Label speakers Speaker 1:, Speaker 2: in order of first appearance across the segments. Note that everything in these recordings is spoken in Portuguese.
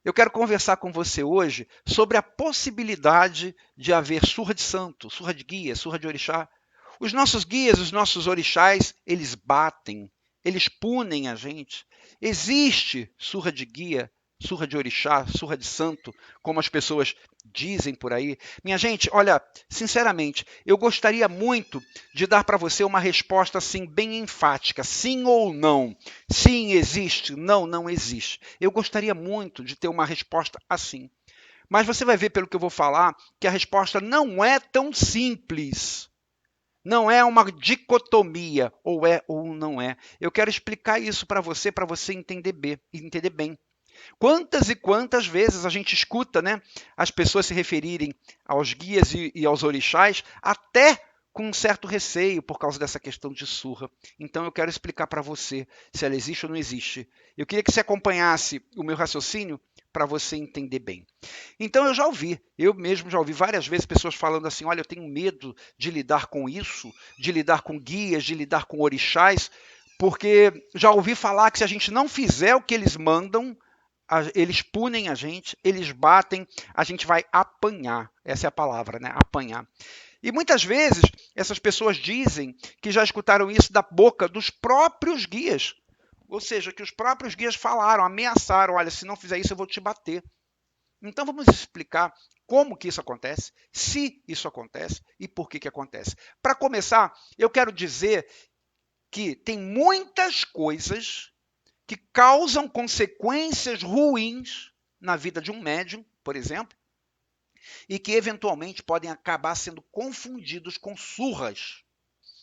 Speaker 1: Eu quero conversar com você hoje sobre a possibilidade de haver surra de santo, surra de guia, surra de orixá. Os nossos guias, os nossos orixás, eles batem, eles punem a gente. Existe surra de guia, surra de orixá, surra de santo, como as pessoas dizem por aí. Minha gente, olha, sinceramente, eu gostaria muito de dar para você uma resposta assim bem enfática, sim ou não. Sim, existe, não, não existe. Eu gostaria muito de ter uma resposta assim. Mas você vai ver pelo que eu vou falar que a resposta não é tão simples. Não é uma dicotomia, ou é ou não é. Eu quero explicar isso para você entender bem. Quantas e quantas vezes a gente escuta, né, as pessoas se referirem aos guias e aos orixás, até com um certo receio por causa dessa questão de surra. Então eu quero explicar para você se ela existe ou não existe. Eu queria que você acompanhasse o meu raciocínio para você entender bem. Então eu mesmo já ouvi várias vezes pessoas falando assim: olha, eu tenho medo de lidar com isso, de lidar com guias, de lidar com orixás, porque já ouvi falar que se a gente não fizer o que eles mandam, eles punem a gente, eles batem, a gente vai apanhar. Essa é a palavra, né? Apanhar. E muitas vezes essas pessoas dizem que já escutaram isso da boca dos próprios guias. Ou seja, que os próprios guias falaram, ameaçaram: olha, se não fizer isso, eu vou te bater. Então vamos explicar como que isso acontece, se isso acontece e por que acontece. Para começar, eu quero dizer que tem muitas coisas que causam consequências ruins na vida de um médium, por exemplo, e que eventualmente podem acabar sendo confundidos com surras.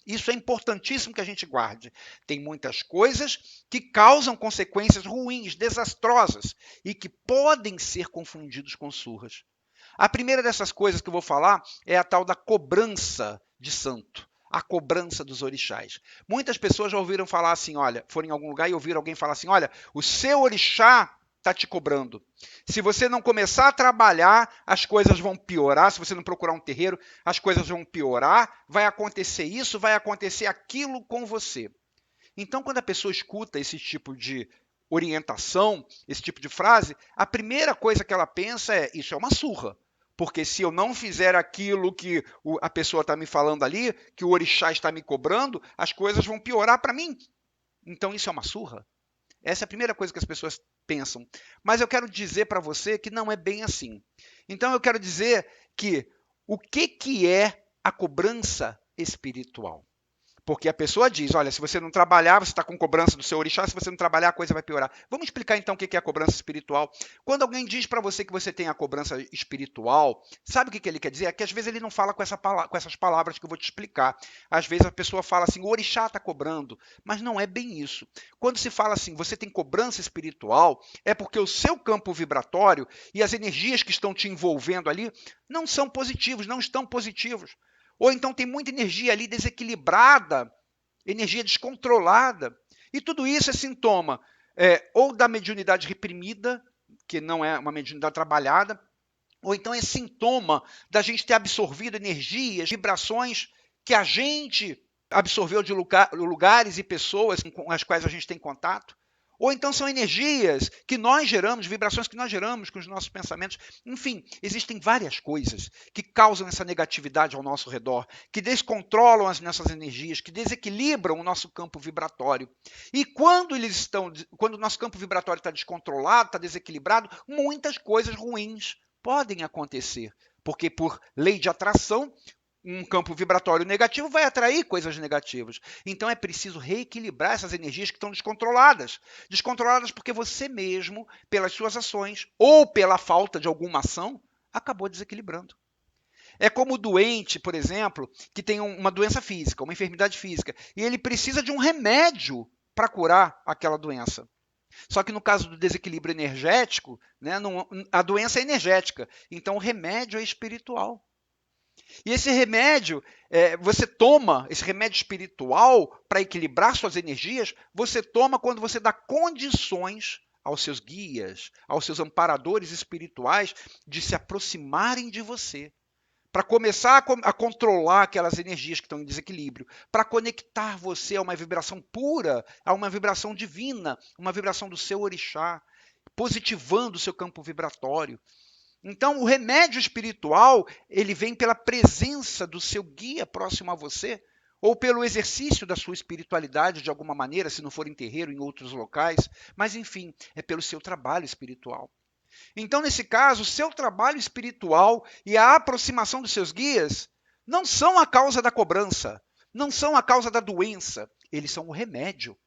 Speaker 1: Isso é importantíssimo que a gente guarde. Tem muitas coisas que causam consequências ruins, desastrosas, e que podem ser confundidos com surras. A primeira dessas coisas que eu vou falar é a tal da cobrança de santo, a cobrança dos orixás. Muitas pessoas já ouviram falar assim, olha, foram em algum lugar e ouviram alguém falar assim, olha, o seu orixá está te cobrando. Se você não começar a trabalhar, as coisas vão piorar. Se você não procurar um terreiro, as coisas vão piorar. Vai acontecer isso, vai acontecer aquilo com você. Então, quando a pessoa escuta esse tipo de orientação, esse tipo de frase, a primeira coisa que ela pensa é: isso é uma surra. Porque se eu não fizer aquilo que a pessoa está me falando ali, que o orixá está me cobrando, as coisas vão piorar para mim. Então, isso é uma surra? Essa é a primeira coisa que as pessoas pensam. Mas eu quero dizer para você que não é bem assim. Então, eu quero dizer que o que é a cobrança espiritual? Porque a pessoa diz, olha, se você não trabalhar, você está com cobrança do seu orixá, se você não trabalhar, a coisa vai piorar. Vamos explicar então o que é a cobrança espiritual. Quando alguém diz para você que você tem a cobrança espiritual, sabe o que ele quer dizer? É que às vezes ele não fala com essas palavras que eu vou te explicar. Às vezes a pessoa fala assim, o orixá está cobrando, mas não é bem isso. Quando se fala assim, você tem cobrança espiritual, é porque o seu campo vibratório e as energias que estão te envolvendo ali não são positivos, não estão positivos. Ou então tem muita energia ali desequilibrada, energia descontrolada. E tudo isso é sintoma ou da mediunidade reprimida, que não é uma mediunidade trabalhada, ou então é sintoma da gente ter absorvido energias, vibrações que a gente absorveu de lugares e pessoas com as quais a gente tem contato. Ou então são energias que nós geramos, vibrações que nós geramos com os nossos pensamentos. Enfim, existem várias coisas que causam essa negatividade ao nosso redor, que descontrolam as nossas energias, que desequilibram o nosso campo vibratório. E quando o nosso campo vibratório está descontrolado, está desequilibrado, muitas coisas ruins podem acontecer. Porque por lei de atração, um campo vibratório negativo vai atrair coisas negativas. Então é preciso reequilibrar essas energias que estão descontroladas. Descontroladas porque você mesmo, pelas suas ações ou pela falta de alguma ação, acabou desequilibrando. É como o doente, por exemplo, que tem uma doença física, uma enfermidade física, e ele precisa de um remédio para curar aquela doença. Só que no caso do desequilíbrio energético, né, a doença é energética, então o remédio é espiritual. E esse remédio, você toma, esse remédio espiritual, para equilibrar suas energias, você toma quando você dá condições aos seus guias, aos seus amparadores espirituais, de se aproximarem de você, para começar a controlar aquelas energias que estão em desequilíbrio, para conectar você a uma vibração pura, a uma vibração divina, uma vibração do seu orixá, positivando o seu campo vibratório. Então, o remédio espiritual, ele vem pela presença do seu guia próximo a você, ou pelo exercício da sua espiritualidade de alguma maneira, se não for em terreiro, em outros locais, mas enfim, é pelo seu trabalho espiritual. Então, nesse caso, o seu trabalho espiritual e a aproximação dos seus guias não são a causa da cobrança, não são a causa da doença, eles são o remédio.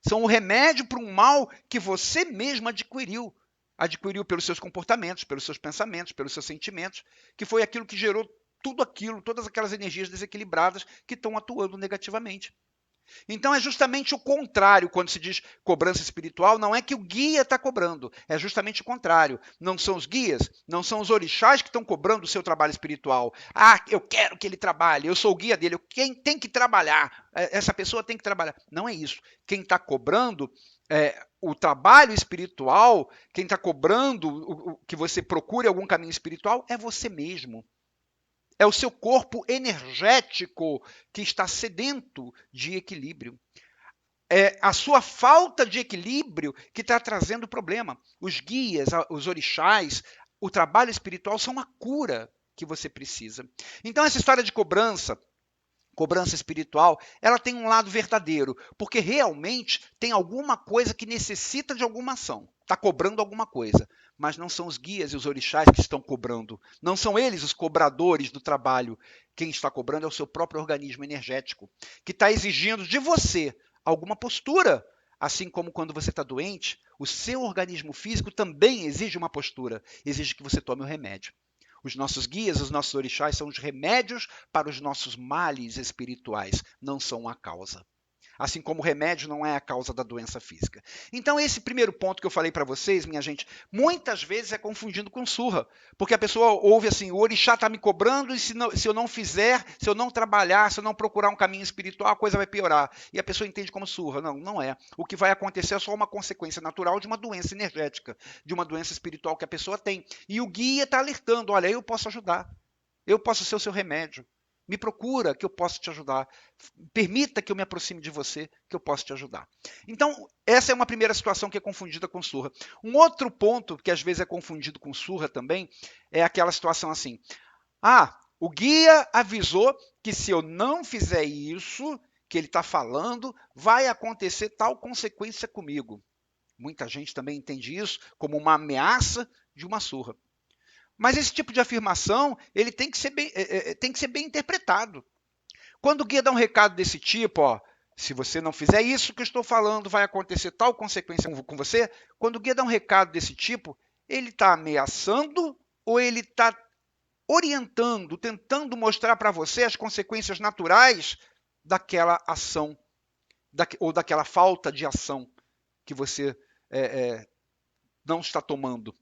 Speaker 1: São o remédio para um mal que você mesmo adquiriu. Adquiriu pelos seus comportamentos, pelos seus pensamentos, pelos seus sentimentos, que foi aquilo que gerou tudo aquilo, todas aquelas energias desequilibradas que estão atuando negativamente. Então é justamente o contrário quando se diz cobrança espiritual, não é que o guia está cobrando, é justamente o contrário. Não são os guias, não são os orixás que estão cobrando o seu trabalho espiritual. Ah, eu quero que ele trabalhe, eu sou o guia dele, quem tem que trabalhar, essa pessoa tem que trabalhar. Não é isso. Quem está cobrando o trabalho espiritual, quem está cobrando que você procure algum caminho espiritual, é você mesmo. É o seu corpo energético que está sedento de equilíbrio. É a sua falta de equilíbrio que está trazendo o problema. Os guias, os orixás, o trabalho espiritual são a cura que você precisa. Então, essa história de cobrança espiritual, ela tem um lado verdadeiro, porque realmente tem alguma coisa que necessita de alguma ação, está cobrando alguma coisa, mas não são os guias e os orixás que estão cobrando, não são eles os cobradores do trabalho. Quem está cobrando é o seu próprio organismo energético, que está exigindo de você alguma postura. Assim como quando você está doente, o seu organismo físico também exige uma postura, exige que você tome o remédio. Os nossos guias, os nossos orixás são os remédios para os nossos males espirituais, não são a causa. Assim como o remédio não é a causa da doença física. Então, esse primeiro ponto que eu falei para vocês, minha gente, muitas vezes é confundido com surra. Porque a pessoa ouve assim, o orixá está me cobrando e se eu não fizer, se eu não trabalhar, se eu não procurar um caminho espiritual, a coisa vai piorar. E a pessoa entende como surra. Não, não é. O que vai acontecer é só uma consequência natural de uma doença energética, de uma doença espiritual que a pessoa tem. E o guia está alertando, olha, eu posso ajudar. Eu posso ser o seu remédio. Me procura que eu possa te ajudar. Permita que eu me aproxime de você, que eu possa te ajudar. Então, essa é uma primeira situação que é confundida com surra. Um outro ponto que às vezes é confundido com surra também é aquela situação assim. Ah, o guia avisou que se eu não fizer isso que ele está falando, vai acontecer tal consequência comigo. Muita gente também entende isso como uma ameaça de uma surra. Mas esse tipo de afirmação ele tem que ser bem interpretado. Quando o guia dá um recado desse tipo, ó, se você não fizer isso que eu estou falando, vai acontecer tal consequência com você. Quando o guia dá um recado desse tipo, ele está ameaçando ou ele está orientando, tentando mostrar para você as consequências naturais daquela ação ou daquela falta de ação que você não está tomando.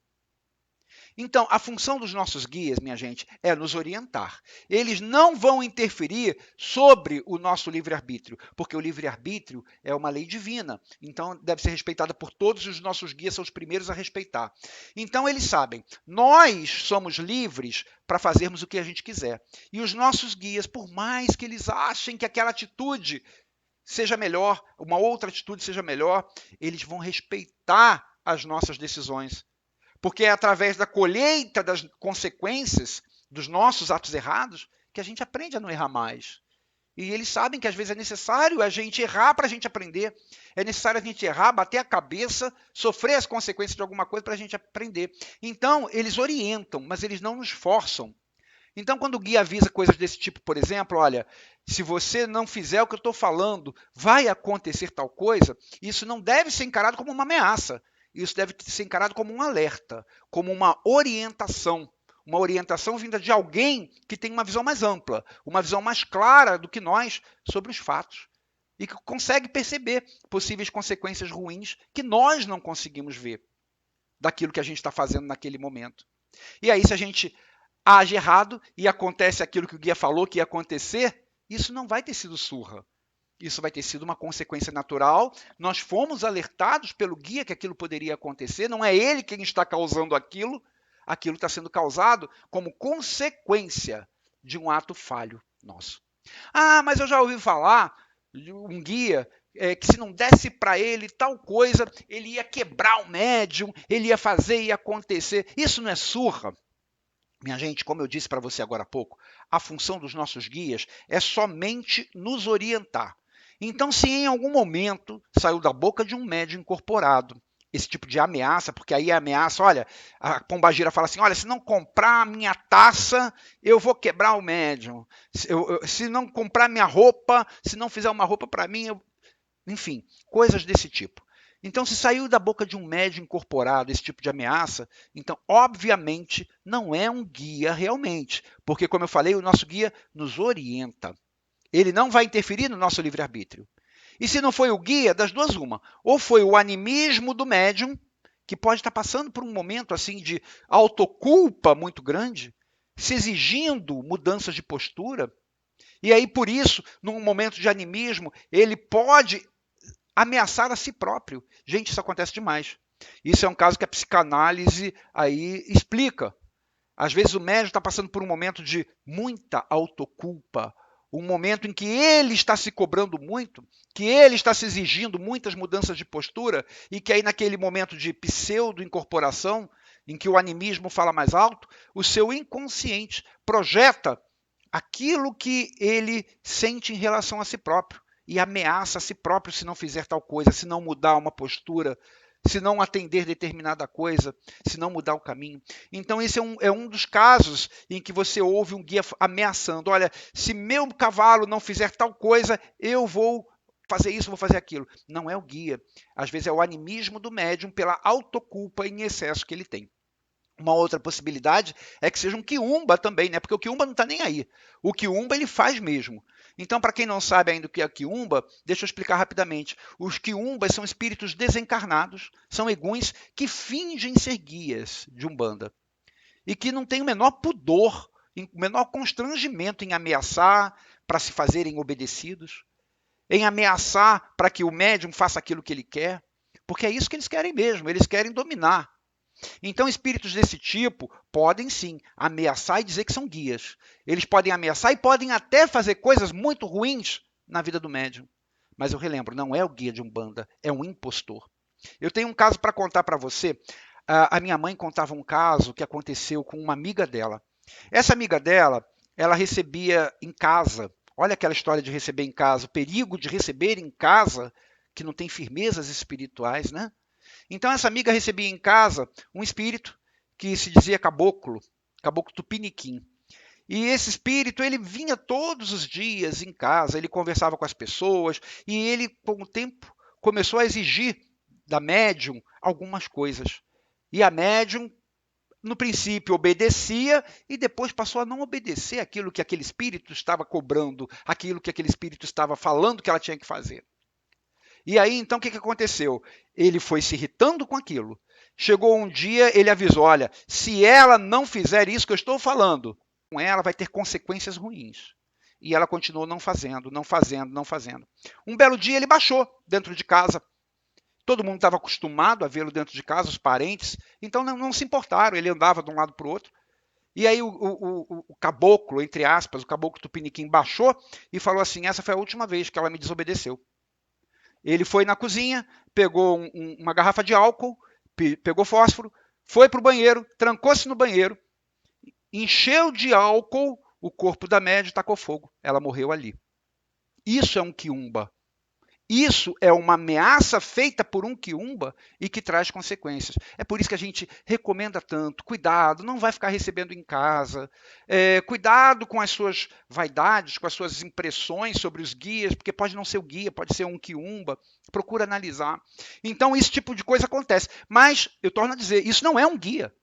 Speaker 1: Então, a função dos nossos guias, minha gente, é nos orientar. Eles não vão interferir sobre o nosso livre-arbítrio, porque o livre-arbítrio é uma lei divina, então deve ser respeitada por todos, e os nossos guias são os primeiros a respeitar. Então, eles sabem, nós somos livres para fazermos o que a gente quiser. E os nossos guias, por mais que eles achem que aquela atitude seja melhor, uma outra atitude seja melhor, eles vão respeitar as nossas decisões. Porque é através da colheita das consequências dos nossos atos errados que a gente aprende a não errar mais. E eles sabem que às vezes é necessário a gente errar para a gente aprender. É necessário a gente errar, bater a cabeça, sofrer as consequências de alguma coisa para a gente aprender. Então, eles orientam, mas eles não nos forçam. Então, quando o guia avisa coisas desse tipo, por exemplo, olha, se você não fizer o que eu estou falando, vai acontecer tal coisa, isso não deve ser encarado como uma ameaça. Isso deve ser encarado como um alerta, como uma orientação vinda de alguém que tem uma visão mais ampla, uma visão mais clara do que nós sobre os fatos e que consegue perceber possíveis consequências ruins que nós não conseguimos ver daquilo que a gente está fazendo naquele momento. E aí, se a gente age errado e acontece aquilo que o guia falou que ia acontecer, isso não vai ter sido surra. Isso vai ter sido uma consequência natural. Nós fomos alertados pelo guia que aquilo poderia acontecer. Não é ele quem está causando aquilo. Aquilo está sendo causado como consequência de um ato falho nosso. Ah, mas eu já ouvi falar de um guia que se não desse para ele tal coisa, ele ia quebrar o médium, ele ia fazer, ia acontecer. Isso não é surra. Minha gente, como eu disse para você agora há pouco, a função dos nossos guias é somente nos orientar. Então, se em algum momento saiu da boca de um médium incorporado esse tipo de ameaça, porque aí a ameaça, olha, a pombagira fala assim, olha, se não comprar a minha taça, eu vou quebrar o médium. Se não comprar minha roupa, se não fizer uma roupa para mim, enfim, coisas desse tipo. Então, se saiu da boca de um médium incorporado esse tipo de ameaça, então, obviamente, não é um guia realmente, porque, como eu falei, o nosso guia nos orienta. Ele não vai interferir no nosso livre-arbítrio. E se não foi o guia, das duas uma. Ou foi o animismo do médium, que pode estar passando por um momento assim de autoculpa muito grande, se exigindo mudanças de postura, e aí, por isso, num momento de animismo, ele pode ameaçar a si próprio. Gente, isso acontece demais. Isso é um caso que a psicanálise aí explica. Às vezes o médium está passando por um momento de muita autoculpa, um momento em que ele está se cobrando muito, que ele está se exigindo muitas mudanças de postura, e que aí naquele momento de pseudo-incorporação, em que o animismo fala mais alto, o seu inconsciente projeta aquilo que ele sente em relação a si próprio e ameaça a si próprio se não fizer tal coisa, se não mudar uma postura, se não atender determinada coisa, se não mudar o caminho. Então, esse é um dos casos em que você ouve um guia ameaçando: olha, se meu cavalo não fizer tal coisa, eu vou fazer isso, vou fazer aquilo. Não é o guia. Às vezes é o animismo do médium pela autoculpa em excesso que ele tem. Uma outra possibilidade é que seja um quiumba também, né? Porque o quiumba não está nem aí. O quiumba ele faz mesmo. Então, para quem não sabe ainda o que é quiumba, deixa eu explicar rapidamente. Os quiumbas são espíritos desencarnados, são eguns que fingem ser guias de Umbanda e que não têm o menor pudor, o menor constrangimento em ameaçar para se fazerem obedecidos, em ameaçar para que o médium faça aquilo que ele quer, porque é isso que eles querem mesmo, eles querem dominar. Então, espíritos desse tipo podem sim ameaçar e dizer que são guias. Eles podem ameaçar e podem até fazer coisas muito ruins na vida do médium. Mas eu relembro, não é o guia de Umbanda, é um impostor. Eu tenho um caso para contar para você. A minha mãe contava um caso que aconteceu com uma amiga dela. Essa amiga dela, ela recebia em casa, olha aquela história de receber em casa, o perigo de receber em casa, que não tem firmezas espirituais, né? Então essa amiga recebia em casa um espírito que se dizia caboclo, caboclo tupiniquim. E esse espírito, ele vinha todos os dias em casa, ele conversava com as pessoas e ele, com o tempo, começou a exigir da médium algumas coisas. E a médium, no princípio, obedecia e depois passou a não obedecer aquilo que aquele espírito estava cobrando, aquilo que aquele espírito estava falando que ela tinha que fazer. E aí, então, o que aconteceu? Ele foi se irritando com aquilo. Chegou um dia, ele avisou: olha, se ela não fizer isso que eu estou falando, com ela vai ter consequências ruins. E ela continuou não fazendo, não fazendo, não fazendo. Um belo dia ele baixou dentro de casa. Todo mundo estava acostumado a vê-lo dentro de casa, os parentes, então não se importaram. Ele andava de um lado para o outro. E aí o caboclo, entre aspas, o caboclo tupiniquim baixou e falou assim: essa foi a última vez que ela me desobedeceu. Ele foi na cozinha, pegou uma garrafa de álcool, pegou fósforo, foi para o banheiro, trancou-se no banheiro, encheu de álcool o corpo da média e tacou fogo. Ela morreu ali. Isso é um quiumba. Isso é uma ameaça feita por um quiumba e que traz consequências. É por isso que a gente recomenda tanto, cuidado, não vai ficar recebendo em casa, cuidado com as suas vaidades, com as suas impressões sobre os guias, porque pode não ser o guia, pode ser um quiumba, procura analisar. Então esse tipo de coisa acontece, mas eu torno a dizer, isso não é um guia,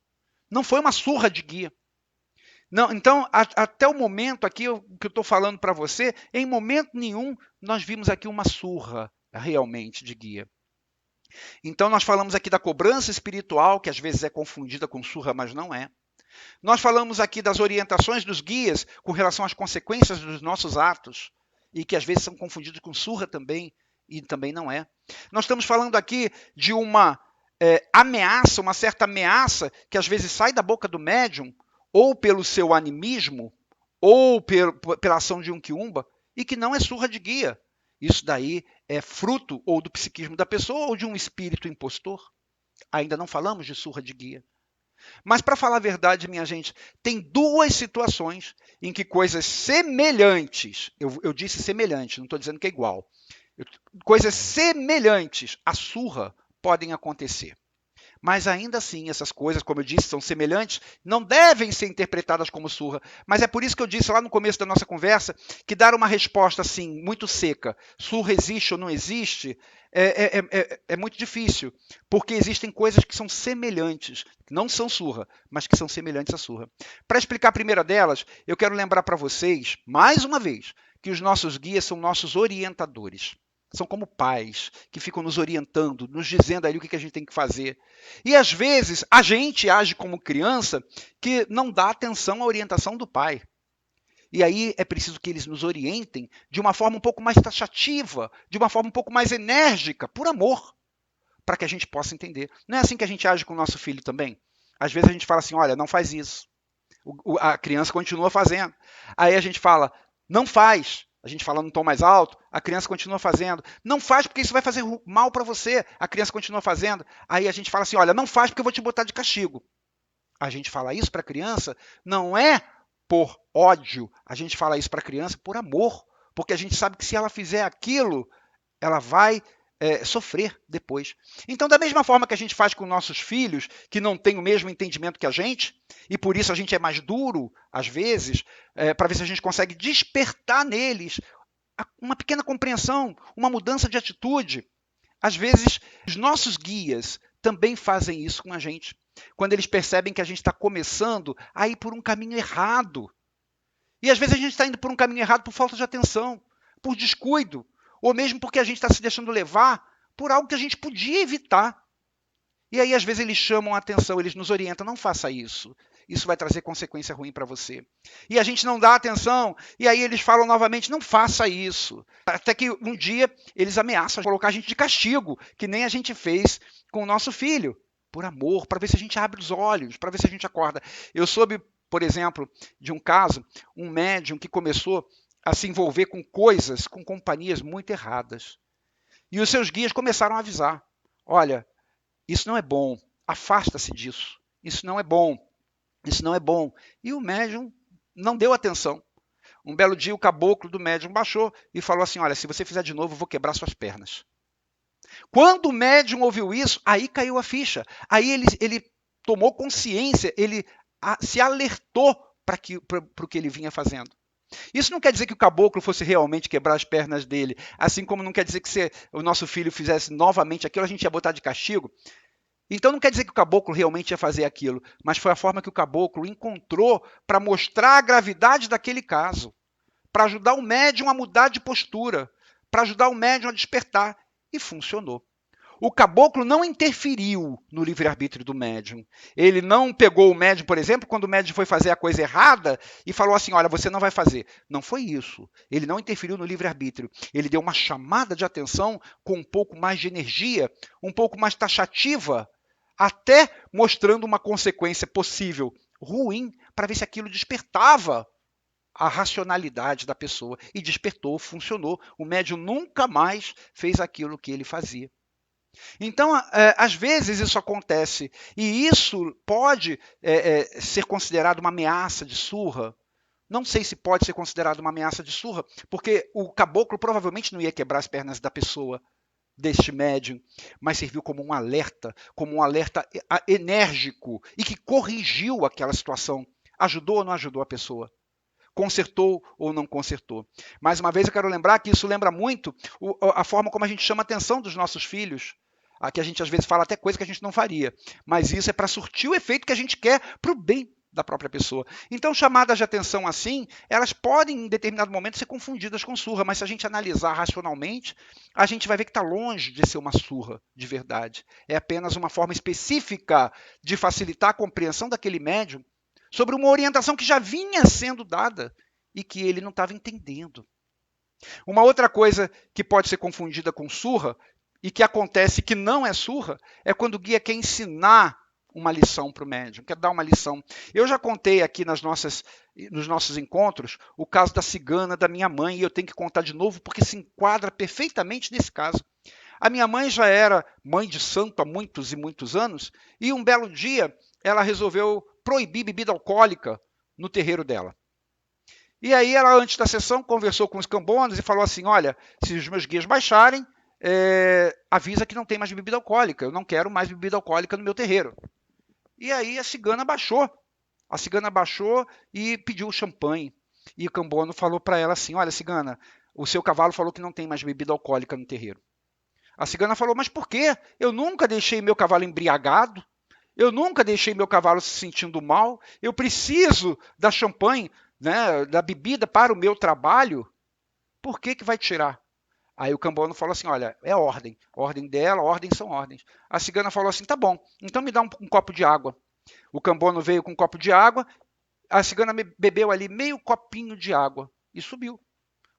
Speaker 1: não foi uma surra de guia. Não, então, até o momento aqui que eu estou falando para você, em momento nenhum nós vimos aqui uma surra realmente de guia. Então, nós falamos aqui da cobrança espiritual, que às vezes é confundida com surra, mas não é. Nós falamos aqui das orientações dos guias com relação às consequências dos nossos atos, e que às vezes são confundidos com surra também, e também não é. Nós estamos falando aqui de uma ameaça, uma certa ameaça, que às vezes sai da boca do médium, ou pelo seu animismo, ou pela ação de um quiumba, e que não é surra de guia. Isso daí é fruto ou do psiquismo da pessoa ou de um espírito impostor. Ainda não falamos de surra de guia. Mas, para falar a verdade, minha gente, tem duas situações em que coisas semelhantes, eu disse semelhante, não estou dizendo que é igual, coisas semelhantes à surra podem acontecer. Mas ainda assim, essas coisas, como eu disse, são semelhantes, não devem ser interpretadas como surra. Mas é por isso que eu disse lá no começo da nossa conversa que dar uma resposta assim, muito seca, surra existe ou não existe, é muito difícil. Porque existem coisas que são semelhantes, que não são surra, mas que são semelhantes à surra. Para explicar a primeira delas, eu quero lembrar para vocês, mais uma vez, que os nossos guias são nossos orientadores. São como pais que ficam nos orientando, nos dizendo ali o que a gente tem que fazer. E às vezes a gente age como criança que não dá atenção à orientação do pai. E aí é preciso que eles nos orientem de uma forma um pouco mais taxativa, de uma forma um pouco mais enérgica, por amor, para que a gente possa entender. Não é assim que a gente age com o nosso filho também? Às vezes a gente fala assim, olha, não faz isso. A criança continua fazendo. Aí a gente fala, não faz. A gente fala num tom mais alto, a criança continua fazendo. Não faz porque isso vai fazer mal para você. A criança continua fazendo. Aí a gente fala assim, olha, não faz porque eu vou te botar de castigo. A gente fala isso para a criança não é por ódio. A gente fala isso para a criança por amor. Porque a gente sabe que se ela fizer aquilo, ela vai sofrer depois. Então, da mesma forma que a gente faz com nossos filhos, que não têm o mesmo entendimento que a gente, e por isso a gente é mais duro, às vezes, para ver se a gente consegue despertar neles uma pequena compreensão, uma mudança de atitude. Às vezes, os nossos guias também fazem isso com a gente, quando eles percebem que a gente está começando a ir por um caminho errado. E às vezes a gente está indo por um caminho errado por falta de atenção, por descuido, ou mesmo porque a gente está se deixando levar por algo que a gente podia evitar. E aí, às vezes, eles chamam a atenção, eles nos orientam, não faça isso. Isso vai trazer consequência ruim para você. E a gente não dá atenção, e aí eles falam novamente, não faça isso. Até que um dia eles ameaçam colocar a gente de castigo, que nem a gente fez com o nosso filho, por amor, para ver se a gente abre os olhos, para ver se a gente acorda. Eu soube, por exemplo, de um caso, um médium que começou a se envolver com coisas, com companhias muito erradas. E os seus guias começaram a avisar, olha, isso não é bom, afasta-se disso, isso não é bom, isso não é bom. E o médium não deu atenção. Um belo dia o caboclo do médium baixou e falou assim, olha, se você fizer de novo, eu vou quebrar suas pernas. Quando o médium ouviu isso, aí caiu a ficha. Aí ele tomou consciência, ele se alertou para o que ele vinha fazendo. Isso não quer dizer que o caboclo fosse realmente quebrar as pernas dele, assim como não quer dizer que se o nosso filho fizesse novamente aquilo, a gente ia botar de castigo. Então não quer dizer que o caboclo realmente ia fazer aquilo, mas foi a forma que o caboclo encontrou para mostrar a gravidade daquele caso, para ajudar o médium a mudar de postura, para ajudar o médium a despertar. E funcionou. O caboclo não interferiu no livre-arbítrio do médium. Ele não pegou o médium, por exemplo, quando o médium foi fazer a coisa errada e falou assim, olha, você não vai fazer. Não foi isso. Ele não interferiu no livre-arbítrio. Ele deu uma chamada de atenção com um pouco mais de energia, um pouco mais taxativa, até mostrando uma consequência possível ruim para ver se aquilo despertava a racionalidade da pessoa. E despertou, funcionou. O médium nunca mais fez aquilo que ele fazia. Então, às vezes isso acontece, e isso pode ser considerado uma ameaça de surra. Não sei se pode ser considerado uma ameaça de surra, porque o caboclo provavelmente não ia quebrar as pernas da pessoa, deste médium, mas serviu como um alerta enérgico, e que corrigiu aquela situação. Ajudou ou não ajudou a pessoa? Consertou ou não consertou? Mais uma vez eu quero lembrar que isso lembra muito a forma como a gente chama a atenção dos nossos filhos. Aqui a gente às vezes fala até coisa que a gente não faria, mas isso é para surtir o efeito que a gente quer para o bem da própria pessoa. Então, chamadas de atenção assim, elas podem em determinado momento ser confundidas com surra, mas se a gente analisar racionalmente, a gente vai ver que está longe de ser uma surra de verdade. É apenas uma forma específica de facilitar a compreensão daquele médium sobre uma orientação que já vinha sendo dada e que ele não estava entendendo. Uma outra coisa que pode ser confundida com surra, e que acontece que não é surra, é quando o guia quer ensinar uma lição para o médium, quero dar uma lição. Eu já contei aqui nos nossos encontros o caso da cigana da minha mãe, e eu tenho que contar de novo porque se enquadra perfeitamente nesse caso. A minha mãe já era mãe de santo há muitos e muitos anos, e um belo dia ela resolveu proibir bebida alcoólica no terreiro dela. E aí ela, antes da sessão, conversou com os cambonos e falou assim, olha, se os meus guias baixarem, avisa que não tem mais bebida alcoólica, eu não quero mais bebida alcoólica no meu terreiro. E aí a cigana baixou. A cigana baixou e pediu champanhe. E o cambono falou para ela assim, olha, cigana, o seu cavalo falou que não tem mais bebida alcoólica no terreiro. A cigana falou, mas por quê? Eu nunca deixei meu cavalo embriagado, eu nunca deixei meu cavalo se sentindo mal, eu preciso da champanhe, né, da bebida para o meu trabalho, por que vai tirar? Aí o cambono falou assim, olha, é ordem dela, ordens são ordens. A cigana falou assim, tá bom, então me dá um copo de água. O cambono veio com um copo de água, a cigana bebeu ali meio copinho de água e subiu.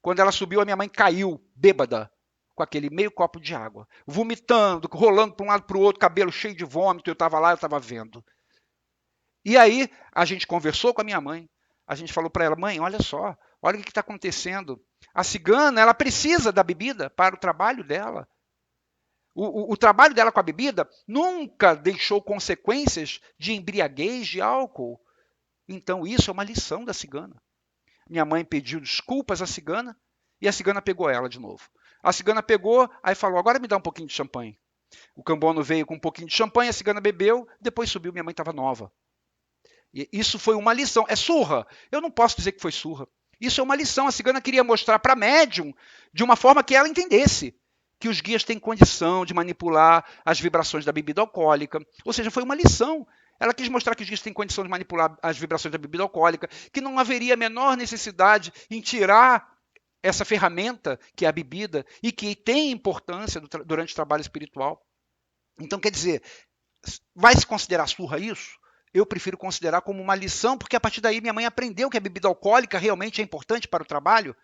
Speaker 1: Quando ela subiu, a minha mãe caiu, bêbada, com aquele meio copo de água, vomitando, rolando para um lado para o outro, cabelo cheio de vômito, eu estava lá, eu estava vendo. E aí a gente conversou com a minha mãe, a gente falou para ela, mãe, olha só, olha o que está acontecendo. A cigana, ela precisa da bebida para o trabalho dela. O trabalho dela com a bebida nunca deixou consequências de embriaguez, de álcool. Então isso é uma lição da cigana. Minha mãe pediu desculpas à cigana e a cigana pegou ela de novo. A cigana pegou, aí falou, agora me dá um pouquinho de champanhe. O cambono veio com um pouquinho de champanhe, a cigana bebeu, depois subiu, minha mãe estava nova. E isso foi uma lição. É surra? Eu não posso dizer que foi surra. Isso é uma lição. A cigana queria mostrar para a médium de uma forma que ela entendesse que os guias têm condição de manipular as vibrações da bebida alcoólica. Ou seja, foi uma lição. Ela quis mostrar que os guias têm condição de manipular as vibrações da bebida alcoólica, que não haveria a menor necessidade em tirar essa ferramenta, que é a bebida, e que tem importância durante o trabalho espiritual. Então, quer dizer, vai se considerar surra isso? Eu prefiro considerar como uma lição, porque a partir daí minha mãe aprendeu que a bebida alcoólica realmente é importante para o trabalho,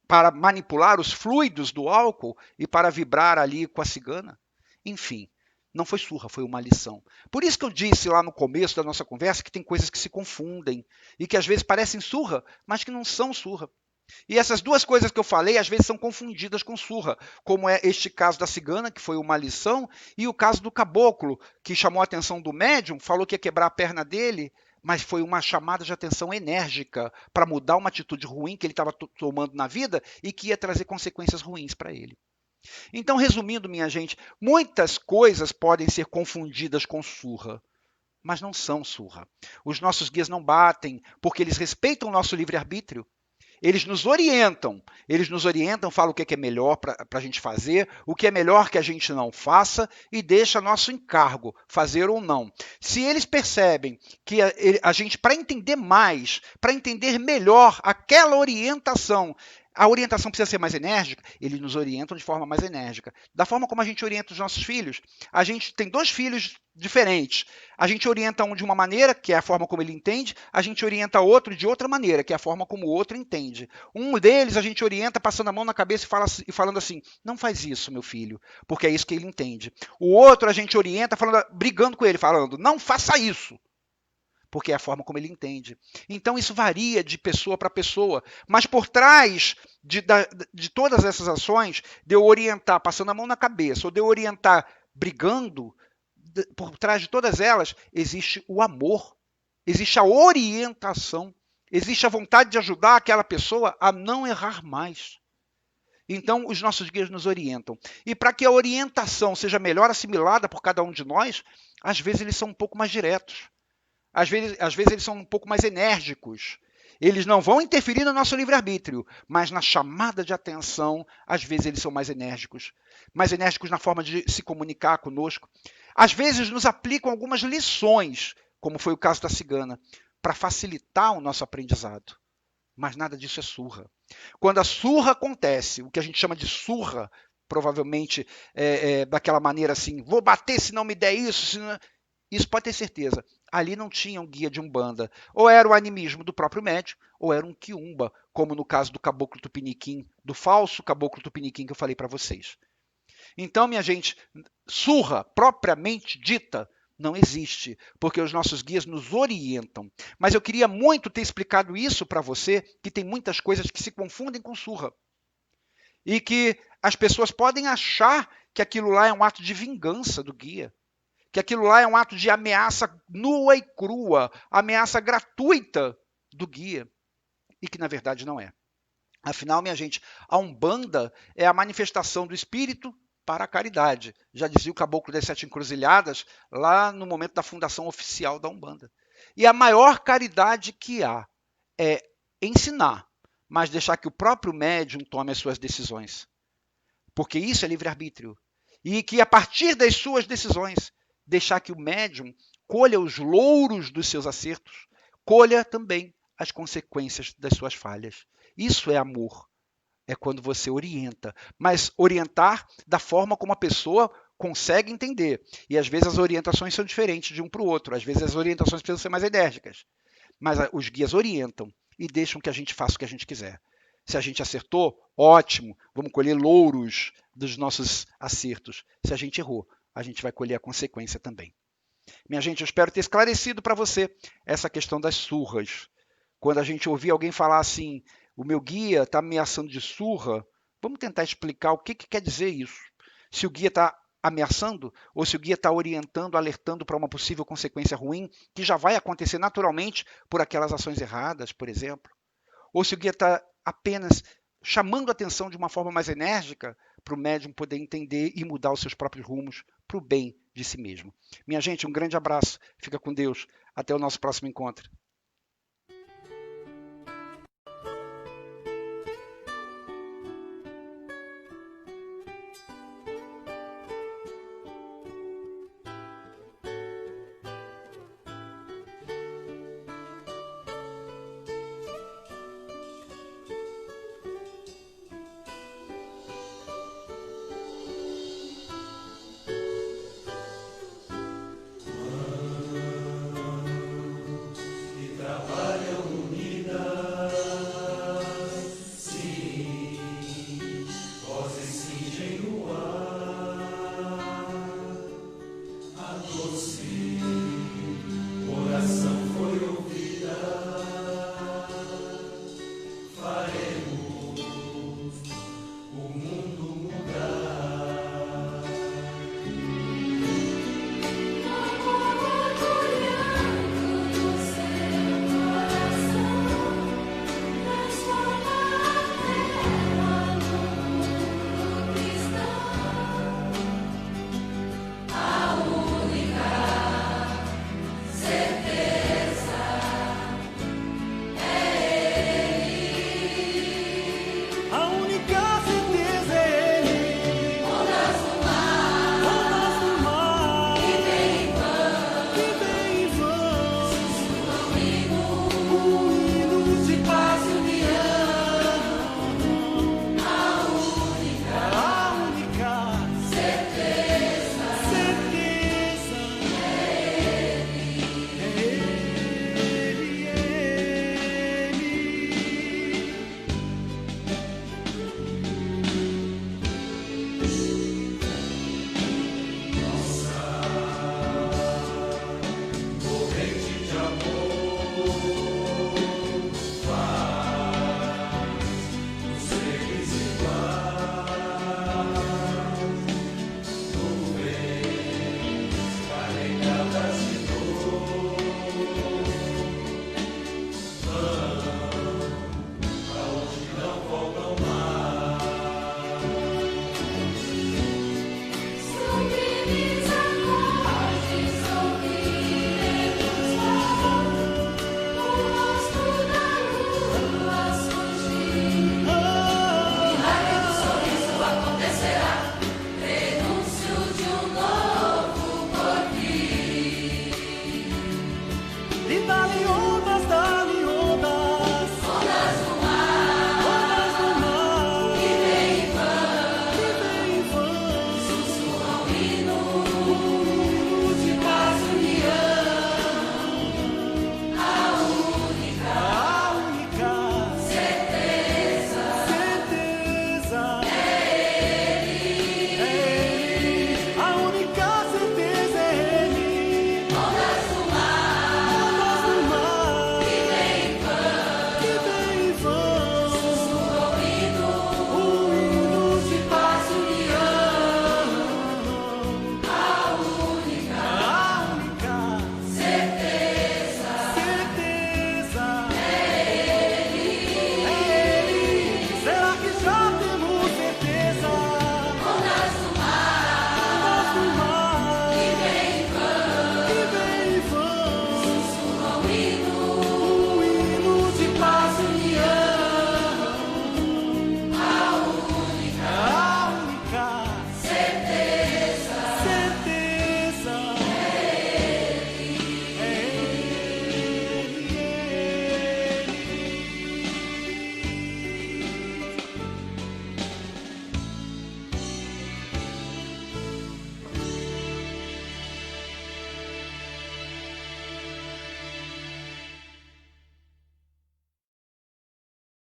Speaker 1: para manipular os fluidos do álcool e para vibrar ali com a cigana. Enfim, não foi surra, foi uma lição. Por isso que eu disse lá no começo da nossa conversa que tem coisas que se confundem e que às vezes parecem surra, mas que não são surra. E essas duas coisas que eu falei, às vezes são confundidas com surra, como é este caso da cigana, que foi uma lição, e o caso do caboclo, que chamou a atenção do médium, falou que ia quebrar a perna dele, mas foi uma chamada de atenção enérgica para mudar uma atitude ruim que ele estava tomando na vida e que ia trazer consequências ruins para ele. Então, resumindo, minha gente, muitas coisas podem ser confundidas com surra, mas não são surra. Os nossos guias não batem, porque eles respeitam o nosso livre-arbítrio. Eles nos orientam, falam o que é melhor para a gente fazer, o que é melhor que a gente não faça e deixa nosso encargo, fazer ou não. Se eles percebem que a gente, para entender mais, para entender melhor aquela orientação, a orientação precisa ser mais enérgica, eles nos orientam de forma mais enérgica. Da forma como a gente orienta os nossos filhos, a gente tem dois filhos diferentes. A gente orienta um de uma maneira, que é a forma como ele entende, a gente orienta outro de outra maneira, que é a forma como o outro entende. Um deles a gente orienta passando a mão na cabeça e falando assim, não faz isso, meu filho, porque é isso que ele entende. O outro a gente orienta brigando com ele, falando, não faça isso, porque é a forma como ele entende. Então isso varia de pessoa para pessoa, mas por trás de todas essas ações, de eu orientar passando a mão na cabeça, ou de eu orientar brigando, por trás de todas elas, existe o amor, existe a orientação, existe a vontade de ajudar aquela pessoa a não errar mais. Então, os nossos guias nos orientam. E para que a orientação seja melhor assimilada por cada um de nós, às vezes eles são um pouco mais diretos. Às vezes eles são um pouco mais enérgicos. Eles não vão interferir no nosso livre-arbítrio, mas na chamada de atenção, às vezes eles são mais enérgicos na forma de se comunicar conosco. Às vezes nos aplicam algumas lições, como foi o caso da cigana, para facilitar o nosso aprendizado. Mas nada disso é surra. Quando a surra acontece, o que a gente chama de surra, provavelmente daquela maneira assim, vou bater se não me der isso, isso pode ter certeza. Ali não tinha um guia de umbanda. Ou era o animismo do próprio médium, ou era um quiumba, como no caso do caboclo tupiniquim, do falso caboclo tupiniquim que eu falei para vocês. Então, minha gente, surra, propriamente dita, não existe, porque os nossos guias nos orientam. Mas eu queria muito ter explicado isso para você, que tem muitas coisas que se confundem com surra. E que as pessoas podem achar que aquilo lá é um ato de vingança do guia, que aquilo lá é um ato de ameaça nua e crua, ameaça gratuita do guia, e que na verdade não é. Afinal, minha gente, a Umbanda é a manifestação do espírito para a caridade. Já dizia o Caboclo das Sete Encruzilhadas, lá no momento da fundação oficial da Umbanda. E a maior caridade que há é ensinar, mas deixar que o próprio médium tome as suas decisões. Porque isso é livre-arbítrio. E que a partir das suas decisões, deixar que o médium colha os louros dos seus acertos, colha também as consequências das suas falhas. Isso é amor. É quando você orienta, mas orientar da forma como a pessoa consegue entender. E às vezes as orientações são diferentes de um para o outro, às vezes as orientações precisam ser mais enérgicas. Mas os guias orientam e deixam que a gente faça o que a gente quiser. Se a gente acertou, ótimo, vamos colher louros dos nossos acertos. Se a gente errou, a gente vai colher a consequência também. Minha gente, eu espero ter esclarecido para você essa questão das surras. Quando a gente ouvir alguém falar assim, o meu guia está ameaçando de surra, vamos tentar explicar o que quer dizer isso. Se o guia está ameaçando ou se o guia está orientando, alertando para uma possível consequência ruim, que já vai acontecer naturalmente por aquelas ações erradas, por exemplo. Ou se o guia está apenas chamando a atenção de uma forma mais enérgica para o médium poder entender e mudar os seus próprios rumos para o bem de si mesmo. Minha gente, um grande abraço. Fica com Deus. Até o nosso próximo encontro.